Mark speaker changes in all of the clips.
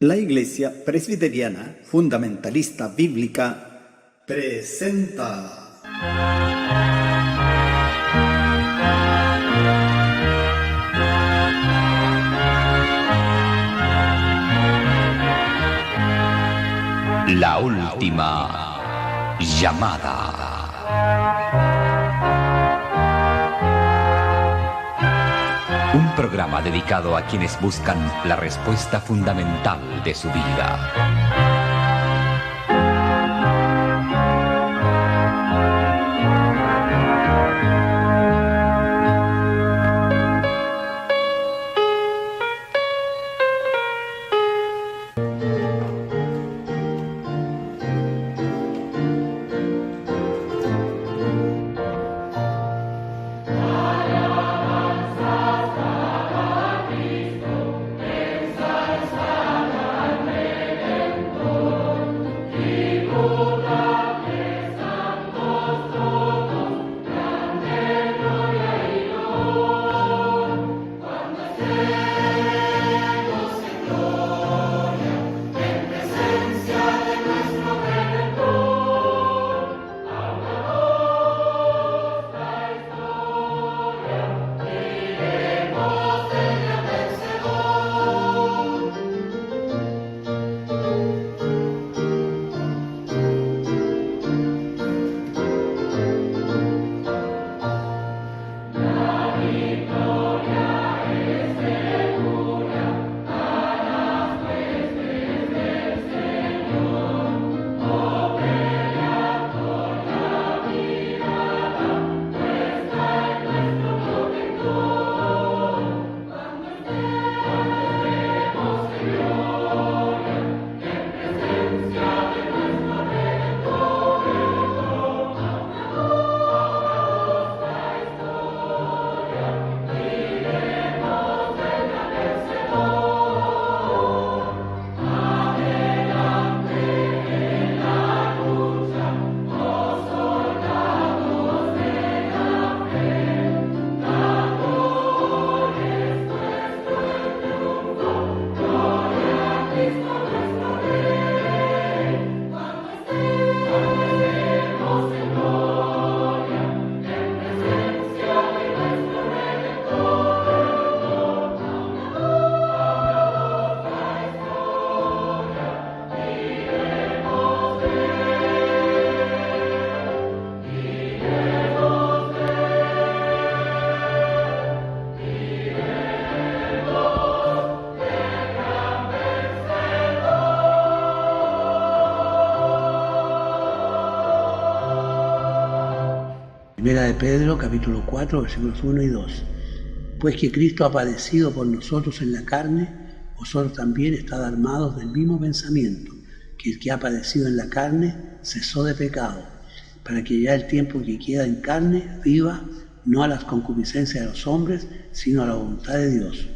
Speaker 1: La Iglesia Presbiteriana Fundamentalista Bíblica presenta
Speaker 2: La última llamada. Un programa dedicado a quienes buscan la respuesta fundamental de su vida.
Speaker 3: Primera de Pedro, capítulo 4, versículos 1 y 2. Pues que Cristo ha padecido por nosotros en la carne, vosotros también estad armados del mismo pensamiento, que el que ha padecido en la carne cesó de pecado, para que ya el tiempo que queda en carne viva no a las concupiscencias de los hombres, sino a la voluntad de Dios.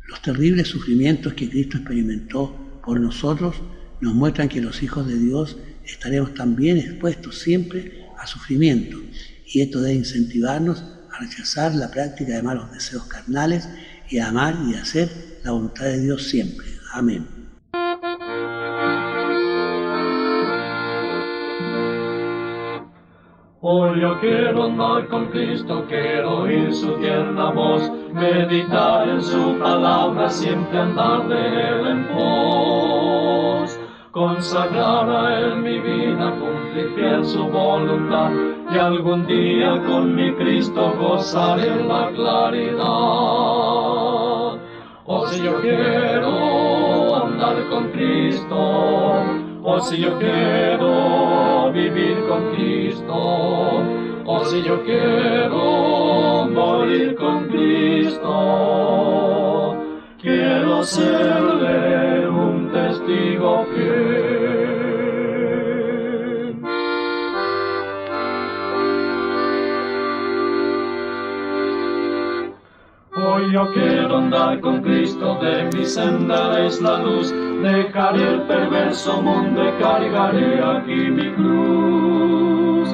Speaker 3: Los terribles sufrimientos que Cristo experimentó por nosotros nos muestran que los hijos de Dios estaremos también expuestos siempre a sufrimiento, y esto debe incentivarnos a rechazar la práctica de malos deseos carnales y a amar y a hacer la voluntad de Dios siempre. Amén.
Speaker 4: Hoy yo quiero andar con Cristo, quiero oír su tierna voz, meditar en su palabra, siempre andar de Él en pos. Consagrar a Él mi vida, cumplir fiel su voluntad, y algún día con mi Cristo gozaré en la claridad. Oh, si yo quiero andar con Cristo, oh, si yo quiero vivir con Cristo, oh, si yo quiero morir con Cristo, quiero serle un testigo fiel. Hoy yo quiero andar con Cristo, de mi senda es la luz, dejaré el perverso mundo y cargaré aquí mi cruz.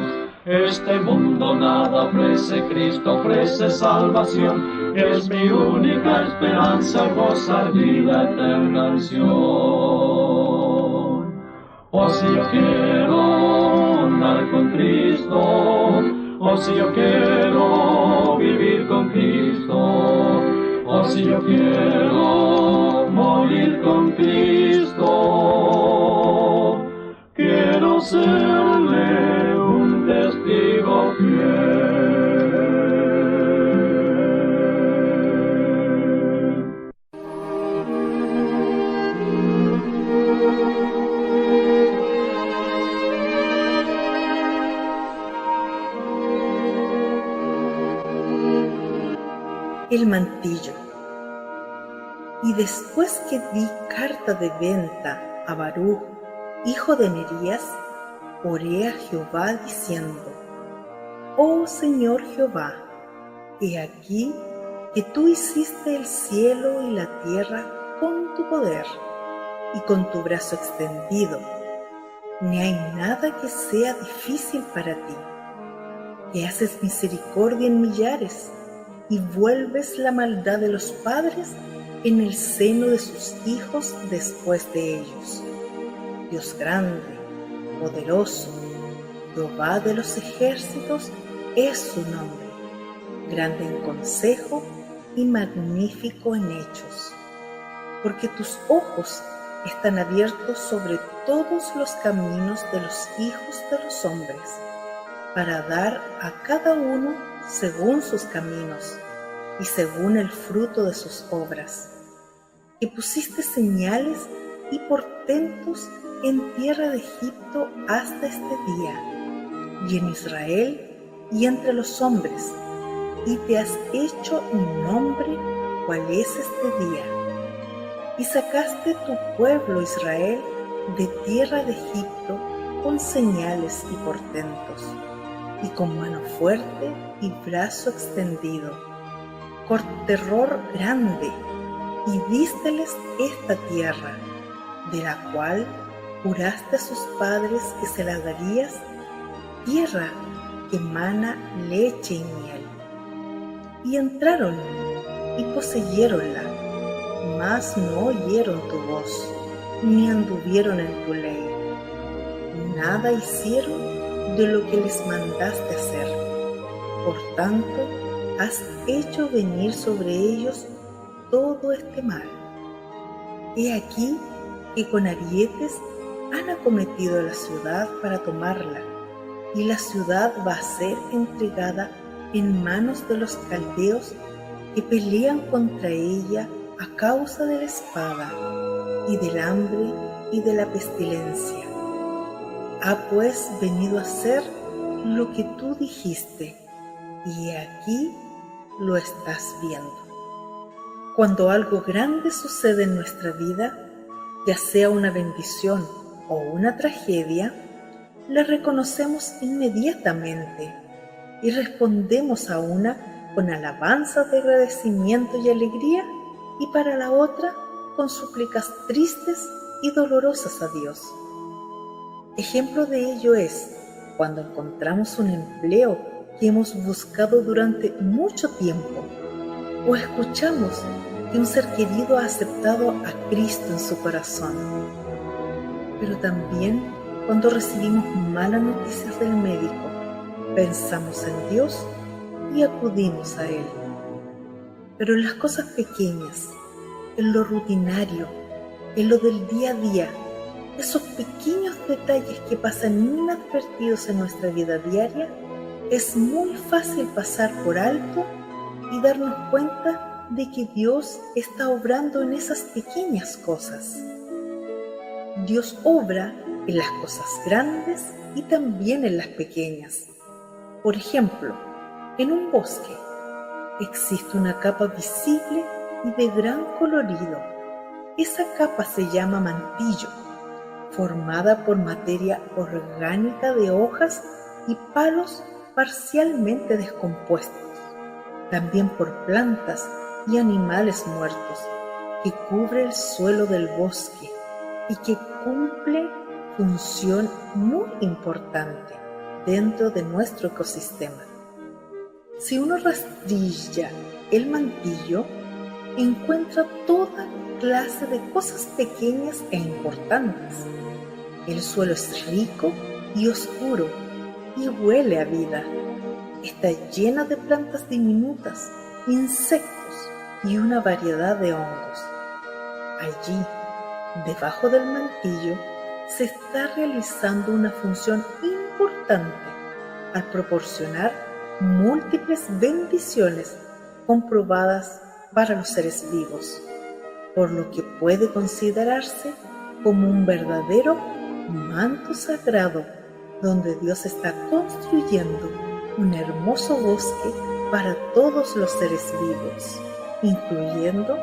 Speaker 4: Este mundo nada ofrece, Cristo ofrece salvación. Es mi única esperanza, gozar vida eterna unción. Oh, si yo quiero andar con Cristo, oh, si yo quiero vivir con Cristo, oh, si yo quiero morir con Cristo, quiero serle un testigo fiel.
Speaker 5: El mantillo. Y después que di carta de venta a Baruch, hijo de Nerías, oré a Jehová diciendo: Oh Señor Jehová, he aquí que tú hiciste el cielo y la tierra con tu poder y con tu brazo extendido. Ni hay nada que sea difícil para ti, que haces misericordia en millares y vuelves la maldad de los padres en el seno de sus hijos después de ellos. Dios grande, poderoso, Jehová de los ejércitos es su nombre, grande en consejo y magnífico en hechos. Porque tus ojos están abiertos sobre todos los caminos de los hijos de los hombres, para dar a cada uno según sus caminos y según el fruto de sus obras. Que pusiste señales y portentos en tierra de Egipto hasta este día, y en Israel y entre los hombres, y te has hecho un nombre cual es este día. Y sacaste tu pueblo Israel de tierra de Egipto con señales y portentos, y con mano fuerte y brazo extendido, con terror grande, y dísteles esta tierra, de la cual juraste a sus padres que se la darías, tierra que mana leche y miel. Y entraron y poseyeronla, mas no oyeron tu voz, ni anduvieron en tu ley. Nada hicieron de lo que les mandaste hacer. Por tanto, has hecho venir sobre ellos todo este mal. He aquí que con arietes han acometido la ciudad para tomarla, y la ciudad va a ser entregada en manos de los caldeos que pelean contra ella a causa de la espada, y del hambre y de la pestilencia. Ha pues venido a ser lo que tú dijiste, y aquí lo estás viendo. Cuando algo grande sucede en nuestra vida, ya sea una bendición o una tragedia, la reconocemos inmediatamente y respondemos a una con alabanzas de agradecimiento y alegría, y para la otra con súplicas tristes y dolorosas a Dios. Ejemplo de ello es cuando encontramos un empleo que hemos buscado durante mucho tiempo, o escuchamos que un ser querido ha aceptado a Cristo en su corazón. Pero también cuando recibimos malas noticias del médico, pensamos en Dios y acudimos a Él. Pero en las cosas pequeñas, en lo rutinario, en lo del día a día, esos pequeños detalles que pasan inadvertidos en nuestra vida diaria, es muy fácil pasar por alto y darnos cuenta de que Dios está obrando en esas pequeñas cosas. Dios obra en las cosas grandes y también en las pequeñas. Por ejemplo, en un bosque existe una capa visible y de gran colorido. Esa capa se llama mantillo, formada por materia orgánica de hojas y palos parcialmente descompuestos, también por plantas y animales muertos, que cubre el suelo del bosque y que cumple función muy importante. dentro de nuestro ecosistema. Si uno rastrilla el mantillo, encuentra toda clase de cosas pequeñas e importantes. El suelo es rico y oscuro y huele a vida. Está lleno de plantas diminutas, insectos y una variedad de hongos. Allí, debajo del mantillo, se está realizando una función importante al proporcionar múltiples bendiciones comprobadas para los seres vivos, por lo que puede considerarse como un verdadero manto sagrado donde Dios está construyendo un hermoso bosque para todos los seres vivos, incluyendo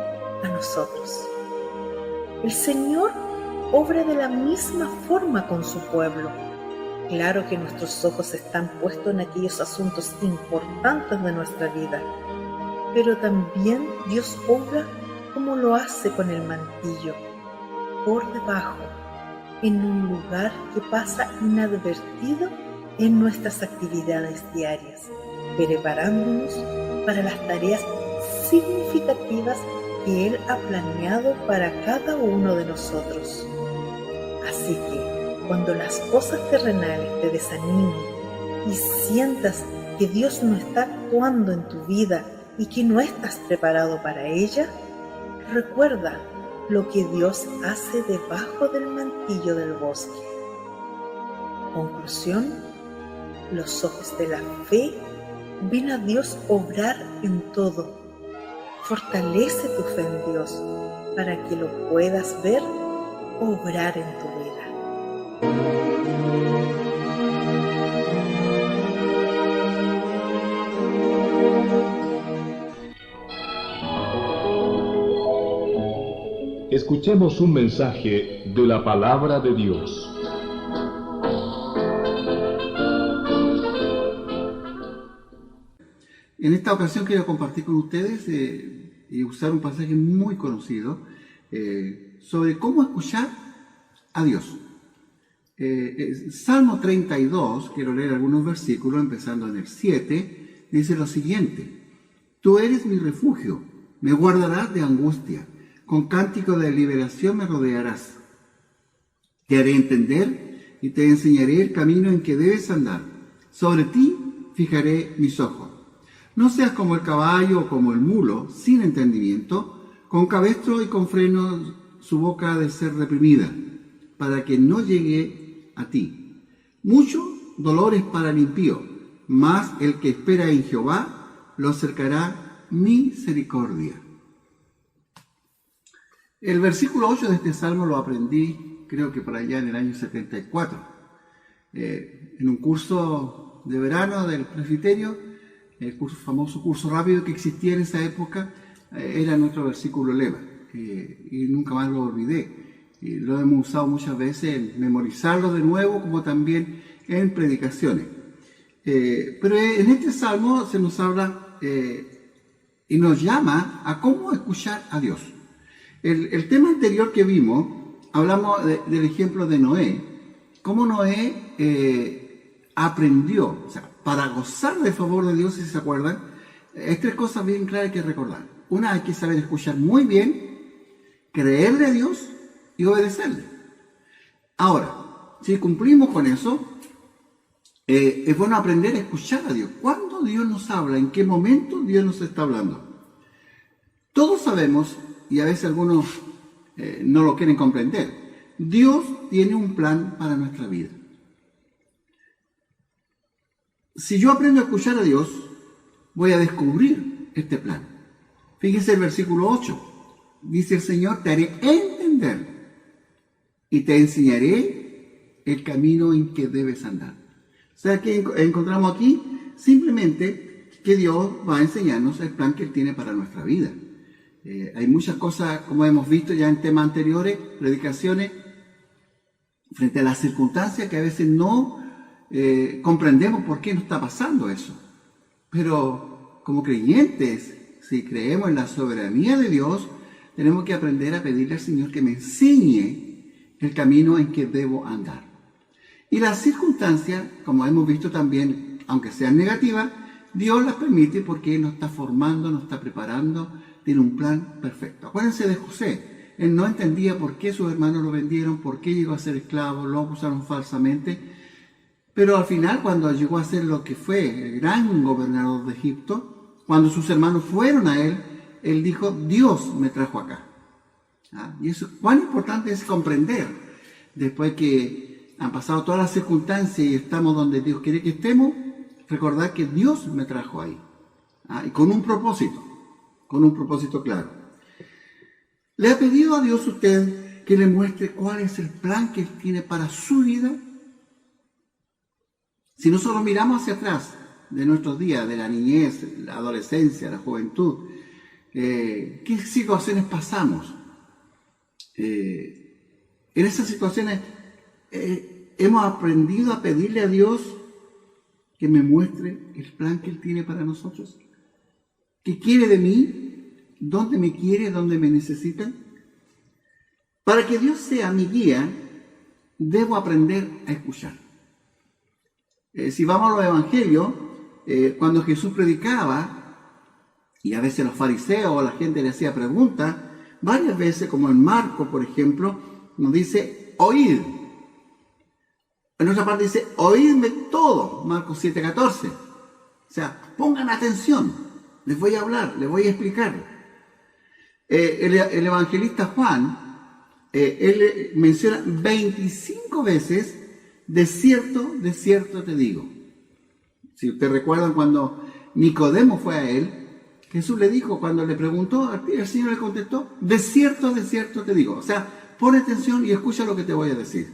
Speaker 5: a nosotros. El Señor obra de la misma forma con su pueblo. Claro que nuestros ojos están puestos en aquellos asuntos importantes de nuestra vida, pero también Dios obra como lo hace con el mantillo, por debajo, en un lugar que pasa inadvertido en nuestras actividades diarias, preparándonos para las tareas significativas que Él ha planeado para cada uno de nosotros. Así que, cuando las cosas terrenales te desanimen y sientas que Dios no está actuando en tu vida y que no estás preparado para ella, recuerda lo que Dios hace debajo del mantillo del bosque. Conclusión: los ojos de la fe ven a Dios obrar en todo. Fortalece tu fe en Dios para que lo puedas ver obrar en tu vida.
Speaker 6: Escuchemos un mensaje de la Palabra de Dios.
Speaker 7: En esta ocasión quiero compartir con ustedes y usar un pasaje muy conocido sobre cómo escuchar a Dios. Salmo 32, quiero leer algunos versículos, empezando en el 7, dice lo siguiente: Tú eres mi refugio, me guardarás de angustia, con cántico de liberación me rodearás. Te haré entender y te enseñaré el camino en que debes andar. Sobre ti fijaré mis ojos. No seas como el caballo o como el mulo, sin entendimiento, con cabestro y con freno su boca ha de ser reprimida, para que no llegue a ti. Mucho dolor es para el impío, mas el que espera en Jehová lo cercará misericordia. El versículo 8 de este salmo lo aprendí, creo que por allá en el año 74, en un curso de verano del presbiterio, el famoso curso rápido que existía en esa época, era nuestro versículo lema, y nunca más lo olvidé. Y lo hemos usado muchas veces en memorizarlo de nuevo, como también en predicaciones. Pero en este salmo se nos habla y nos llama a cómo escuchar a Dios. El tema anterior que vimos, hablamos del ejemplo de Noé, cómo Noé aprendió, o sea, para gozar del favor de Dios, si se acuerdan, hay tres cosas bien claras que recordar. Una, hay que saber escuchar muy bien, creerle a Dios y obedecerle. Ahora, si cumplimos con eso, es bueno aprender a escuchar a Dios. ¿Cuándo Dios nos habla? ¿En qué momento Dios nos está hablando? Todos sabemos, y a veces algunos no lo quieren comprender, Dios tiene un plan para nuestra vida. Si yo aprendo a escuchar a Dios, voy a descubrir este plan. Fíjense el versículo 8. Dice el Señor: te haré entender y te enseñaré el camino en que debes andar. O sea, que encontramos aquí simplemente que Dios va a enseñarnos el plan que Él tiene para nuestra vida. Hay muchas cosas, como hemos visto ya en temas anteriores, predicaciones, frente a las circunstancias que a veces no comprendemos por qué nos está pasando eso. Pero como creyentes, si creemos en la soberanía de Dios, tenemos que aprender a pedirle al Señor que me enseñe el camino en que debo andar. Y las circunstancias, como hemos visto también, aunque sean negativas, Dios las permite porque Él nos está formando, nos está preparando, tiene un plan perfecto. Acuérdense de José. Él no entendía por qué sus hermanos lo vendieron, por qué llegó a ser esclavo, lo acusaron falsamente. Pero al final, cuando llegó a ser lo que fue el gran gobernador de Egipto, cuando sus hermanos fueron a él, él dijo, Dios me trajo acá. Y eso, cuán importante es comprender, después que han pasado todas las circunstancias y estamos donde Dios quiere que estemos, recordar que Dios me trajo ahí. Y con un propósito claro. ¿Le ha pedido a Dios usted que le muestre cuál es el plan que Él tiene para su vida? Si nosotros miramos hacia atrás de nuestros días, de la niñez, la adolescencia, la juventud, ¿qué situaciones pasamos? En esas situaciones hemos aprendido a pedirle a Dios que me muestre el plan que Él tiene para nosotros. ¿Qué quiere de mí? ¿Dónde me quiere? ¿Dónde me necesita? Para que Dios sea mi guía, debo aprender a escuchar. Si vamos a los evangelios, cuando Jesús predicaba, y a veces los fariseos o la gente le hacía preguntas, varias veces, como en Marcos, por ejemplo, nos dice, oíd. En otra parte dice, oídme todo, Marcos 7:14. O sea, pongan atención, les voy a hablar, les voy a explicar. El evangelista Juan, él menciona 25 veces, de cierto te digo. Si ustedes recuerdan cuando Nicodemo fue a él, Jesús le dijo, cuando le preguntó, el Señor le contestó, de cierto te digo. O sea, pon atención y escucha lo que te voy a decir.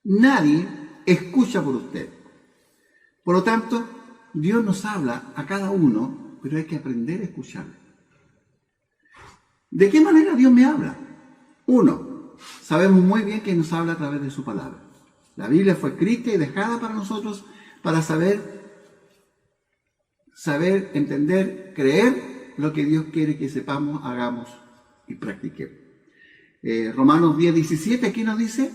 Speaker 7: Nadie escucha por usted. Por lo tanto, Dios nos habla a cada uno, pero hay que aprender a escucharle. ¿De qué manera Dios me habla? Uno, sabemos muy bien que nos habla a través de su palabra. La Biblia fue escrita y dejada para nosotros para saber, entender, creer lo que Dios quiere que sepamos, hagamos y practiquemos. Romanos 10:17 aquí nos dice,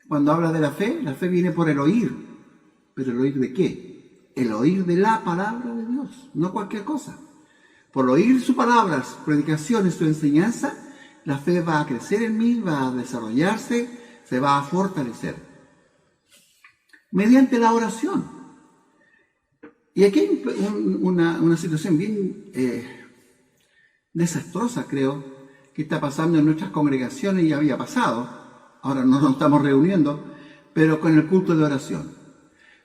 Speaker 7: cuando habla de la fe viene por el oír. ¿Pero el oír de qué? El oír de la palabra de Dios, no cualquier cosa. Por oír sus palabras, su predicación y su enseñanza, la fe va a crecer en mí, va a desarrollarse, se va a fortalecer. Mediante la oración. Y aquí hay una situación bien desastrosa, creo, que está pasando en nuestras congregaciones y ya había pasado. Ahora no nos estamos reuniendo, pero con el culto de oración.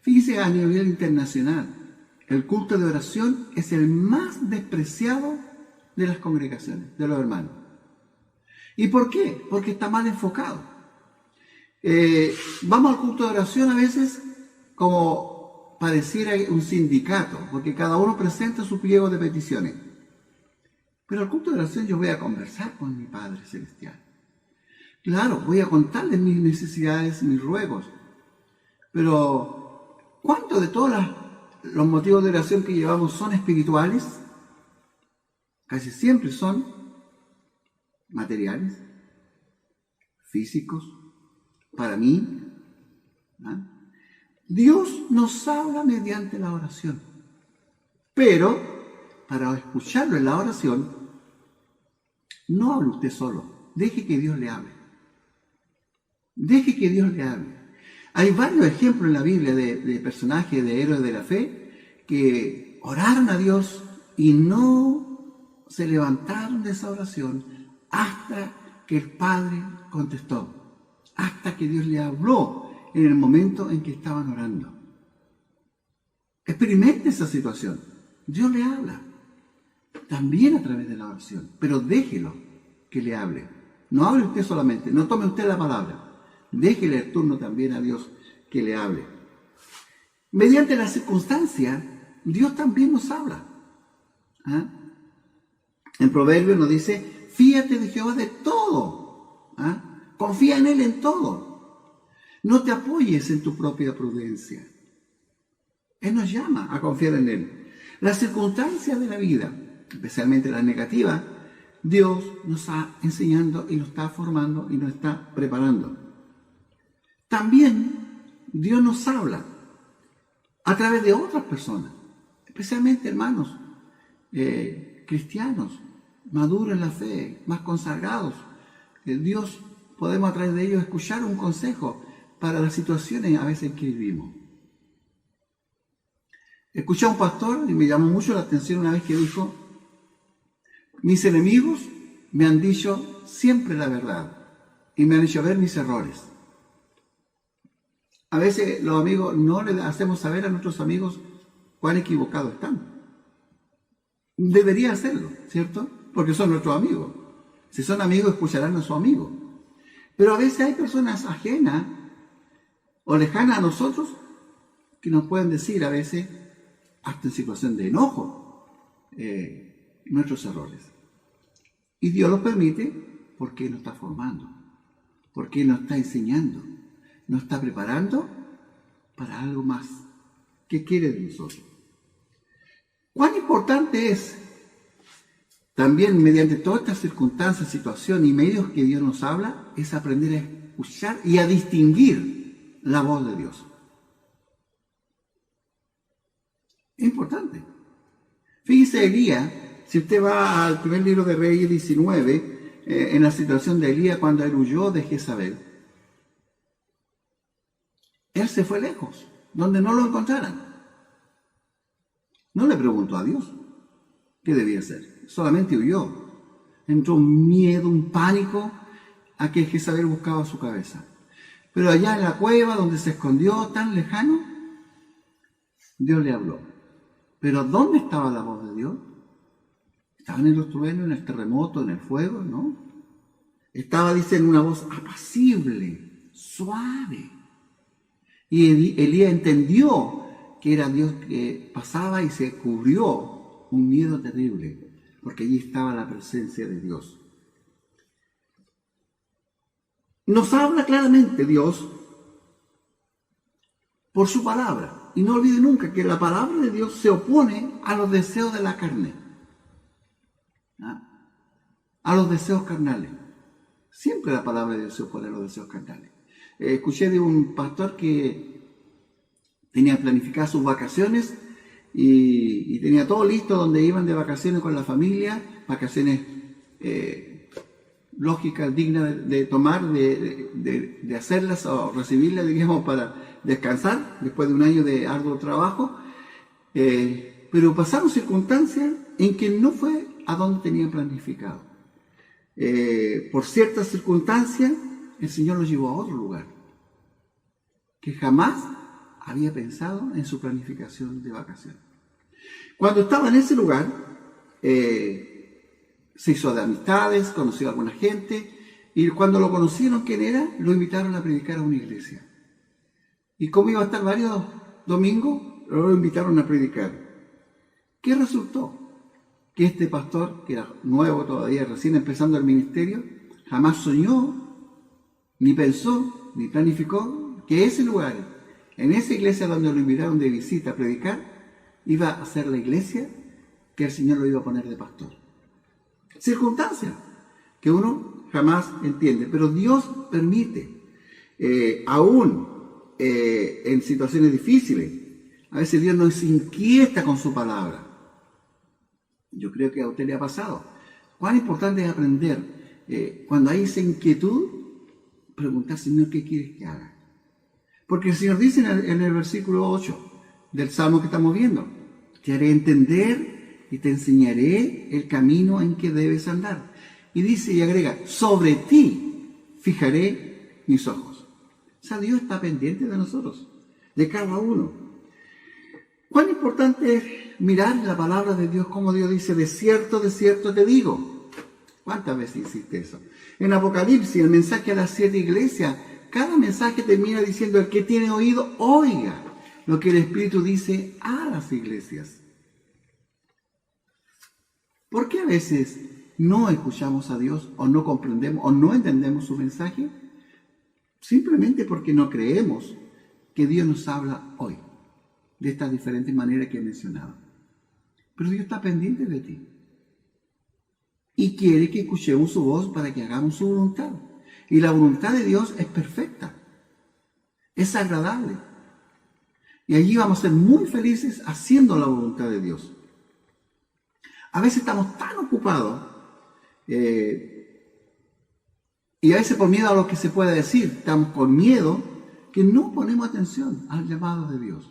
Speaker 7: Fíjese a nivel internacional, el culto de oración es el más despreciado de las congregaciones, de los hermanos. ¿Y por qué? Porque está mal enfocado. Vamos al culto de oración a veces como pareciera un sindicato, porque cada uno presenta su pliego de peticiones. Pero al culto de oración yo voy a conversar con mi Padre Celestial. Claro, voy a contarles mis necesidades, mis ruegos. Pero, ¿cuántos de todos los motivos de oración que llevamos son espirituales? Casi siempre son materiales, físicos, para mí. Dios nos habla mediante la oración. Pero, para escucharlo en la oración, no hable usted solo. Deje que Dios le hable. Deje que Dios le hable. Hay varios ejemplos en la Biblia de personajes, de héroes de la fe, que oraron a Dios y no se levantaron de esa oración hasta que el Padre contestó, hasta que Dios le habló en el momento en que estaban orando. Experimente esa situación. Dios le habla, también a través de la oración, pero déjelo que le hable. No hable usted solamente, no tome usted la palabra. Déjele el turno también a Dios que le hable. Mediante la circunstancia, Dios también nos habla. En Proverbios nos dice, fíate de Jehová de todo. Confía en Él en todo. No te apoyes en tu propia prudencia. Él nos llama a confiar en Él. Las circunstancias de la vida, especialmente las negativas, Dios nos está enseñando y nos está formando y nos está preparando. También Dios nos habla a través de otras personas, especialmente hermanos cristianos, maduros en la fe, más consagrados. Dios, podemos a través de ellos escuchar un consejo para las situaciones a veces que vivimos. Escuché a un pastor y me llamó mucho la atención una vez que dijo: mis enemigos me han dicho siempre la verdad y me han hecho ver mis errores. A veces los amigos no le hacemos saber a nuestros amigos cuán equivocados están. Debería hacerlo, ¿cierto? Porque son nuestros amigos. Si son amigos, escucharán a su amigo. Pero a veces hay personas ajenas o lejanas a nosotros que nos pueden decir a veces, hasta en situación de enojo, nuestros errores. Y Dios los permite porque nos está formando, porque nos está enseñando, nos está preparando para algo más que quiere de nosotros. ¿Cuán importante es también, mediante todas estas circunstancias, situaciones y medios que Dios nos habla, es aprender a escuchar y a distinguir la voz de Dios? Es importante. Fíjese Elías, si usted va al primer libro de Reyes 19, en la situación de Elías cuando él huyó de Jezabel, él se fue lejos, donde no lo encontraran. No le preguntó a Dios qué debía hacer, solamente huyó. Entró un miedo, un pánico a que Jezabel buscaba su cabeza. Pero allá en la cueva donde se escondió tan lejano, Dios le habló. Pero ¿dónde estaba la voz de Dios? ¿Estaba en los truenos, en el terremoto, en el fuego? No. Estaba, dice, en una voz apacible, suave. Y Elías entendió que era Dios que pasaba y se cubrió un miedo terrible, porque allí estaba la presencia de Dios. Nos habla claramente Dios por su palabra. Y no olvide nunca que la palabra de Dios se opone a los deseos de la carne, a los deseos carnales. Siempre la palabra de Dios se opone a los deseos carnales. Escuché de un pastor que tenía planificadas sus vacaciones y tenía todo listo donde iban de vacaciones con la familia, vacaciones lógicas, dignas de tomar, de hacerlas o recibirlas, digamos, para descansar después de un año de arduo trabajo, pero pasaron circunstancias en que no fue a donde tenían planificado. Por ciertas circunstancias, el Señor los llevó a otro lugar, que jamás había pensado en su planificación de vacaciones. Cuando estaba en ese lugar, se hizo de amistades, conoció a alguna gente, y cuando lo conocieron quién era, lo invitaron a predicar a una iglesia. Y como iba a estar varios domingos, lo invitaron a predicar. ¿Qué resultó? Que este pastor, que era nuevo todavía, recién empezando el ministerio, jamás soñó, ni pensó, ni planificó que ese lugar, en esa iglesia donde lo invitaron de visita a predicar, iba a ser la iglesia que el Señor lo iba a poner de pastor. Circunstancias que uno jamás entiende, pero Dios permite, aún en situaciones difíciles, a veces Dios nos inquieta con su palabra. Yo creo que a usted le ha pasado. Cuán importante es aprender, cuando hay esa inquietud, preguntar, Señor, ¿qué quieres que haga? Porque el Señor dice en el versículo 8 del Salmo que estamos viendo: te haré entender y te enseñaré el camino en que debes andar. Y dice y agrega, sobre ti fijaré mis ojos. O sea, Dios está pendiente de nosotros, de cada uno. Cuán importante es mirar la palabra de Dios, como Dios dice, de cierto te digo. ¿Cuántas veces hiciste eso? En Apocalipsis, el mensaje a las 7 iglesias, cada mensaje termina diciendo: el que tiene oído, oiga lo que el Espíritu dice a las iglesias. ¿Por qué a veces no escuchamos a Dios, o no comprendemos, o no entendemos su mensaje? Simplemente porque no creemos que Dios nos habla hoy, de estas diferentes maneras que he mencionado. Pero Dios está pendiente de ti. Y quiere que escuchemos su voz para que hagamos su voluntad. Y la voluntad de Dios es perfecta. es agradable. Y allí vamos a ser muy felices haciendo la voluntad de Dios. A veces estamos tan ocupados y a veces por miedo a lo que se puede decir, estamos con miedo que no ponemos atención al llamado de Dios.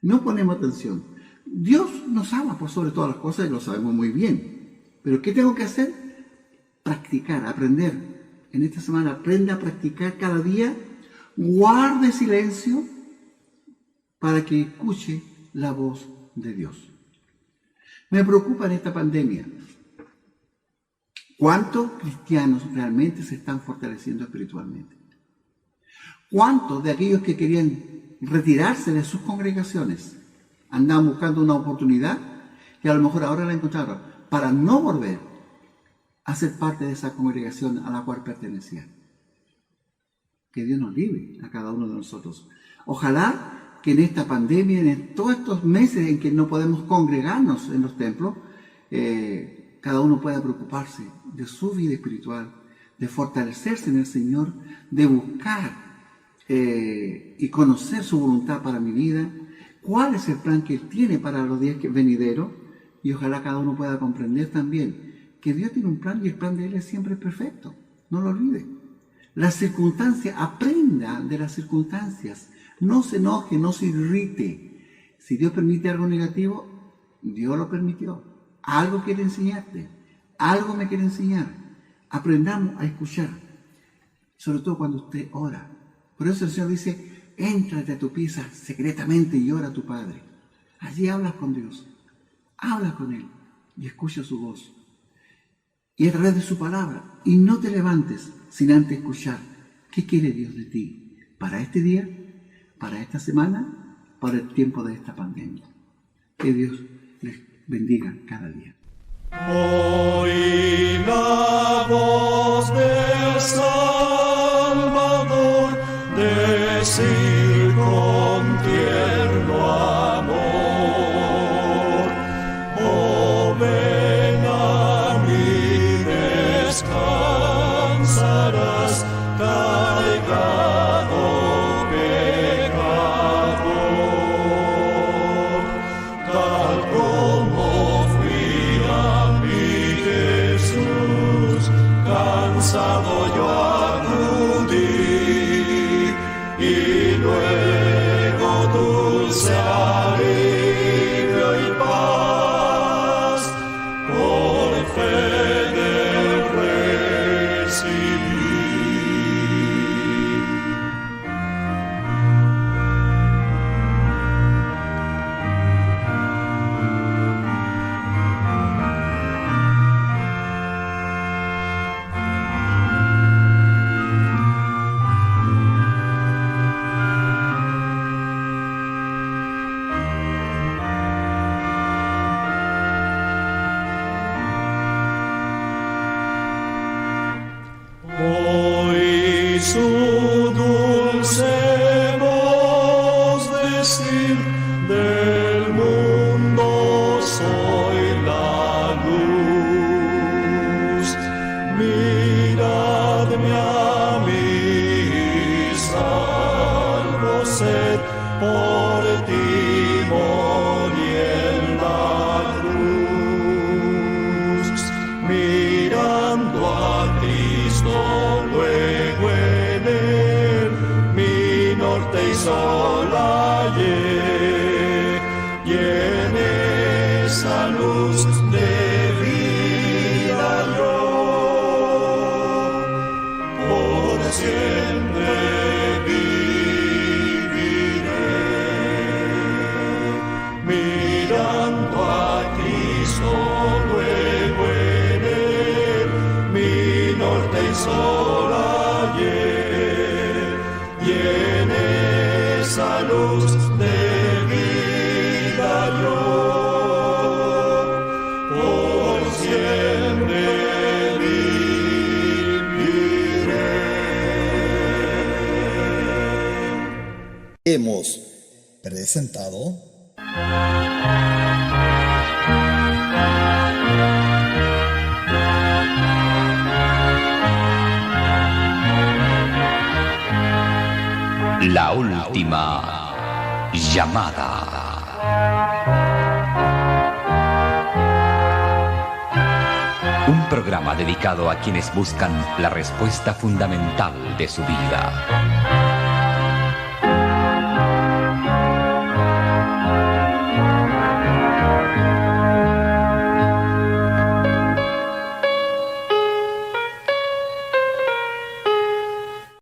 Speaker 7: No ponemos atención. Dios nos ama por sobre todas las cosas y lo sabemos muy bien. Pero ¿qué tengo que hacer? Practicar, aprender. En esta semana aprende a practicar cada día. Guarde silencio para que escuche la voz de Dios. Me preocupa en esta pandemia cuántos cristianos realmente se están fortaleciendo espiritualmente. ¿Cuántos de aquellos que querían retirarse de sus congregaciones andaban buscando una oportunidad y a lo mejor ahora la encontraron para no volver a ser parte de esa congregación a la cual pertenecían? Que Dios nos libre a cada uno de nosotros. Ojalá que en esta pandemia, en todos estos meses en que no podemos congregarnos en los templos, cada uno pueda preocuparse de su vida espiritual, de fortalecerse en el Señor, de buscar y conocer su voluntad para mi vida, cuál es el plan que Él tiene para los días venideros, y ojalá cada uno pueda comprender también que Dios tiene un plan y el plan de Él es siempre perfecto. No lo olvide. Las circunstancias, aprenda de las circunstancias. No se enoje, no se irrite. Si Dios permite algo negativo, Dios lo permitió. Algo quiere enseñarte, algo me quiere enseñar. Aprendamos a escuchar, sobre todo cuando usted ora. Por eso el Señor dice, éntrate a tu pieza secretamente y ora a tu Padre. Allí hablas con Dios, habla con Él y escucha su voz. Y a través de su palabra, y no te levantes sin antes escuchar qué quiere Dios de ti para este día, para esta semana, para el tiempo de esta pandemia. Que Dios les bendiga cada día.
Speaker 4: Oí la voz del Salvador decir con tierno amor: oh, ven a mí, descansarás, cargado pecador, tal como fui a mi Jesús, cansado yo acudí, y luego dulce alivio y paz por fe del recibí. Oí su dulce voz decir: del mundo soy la luz. Miradme a mí, salvo ser, por ti morí en la cruz. Mirando a Cristo, luego en Él, mi norte y sol hallé, y en esa luz de vida yo por siempre viviré. Mirando a Cristo, luego en Él, mi norte y sol hallé, y en esa luz de vida yo por siempre viviré.
Speaker 8: Hemos presentado
Speaker 2: La última llamada. Un programa dedicado a quienes buscan la respuesta fundamental de su vida.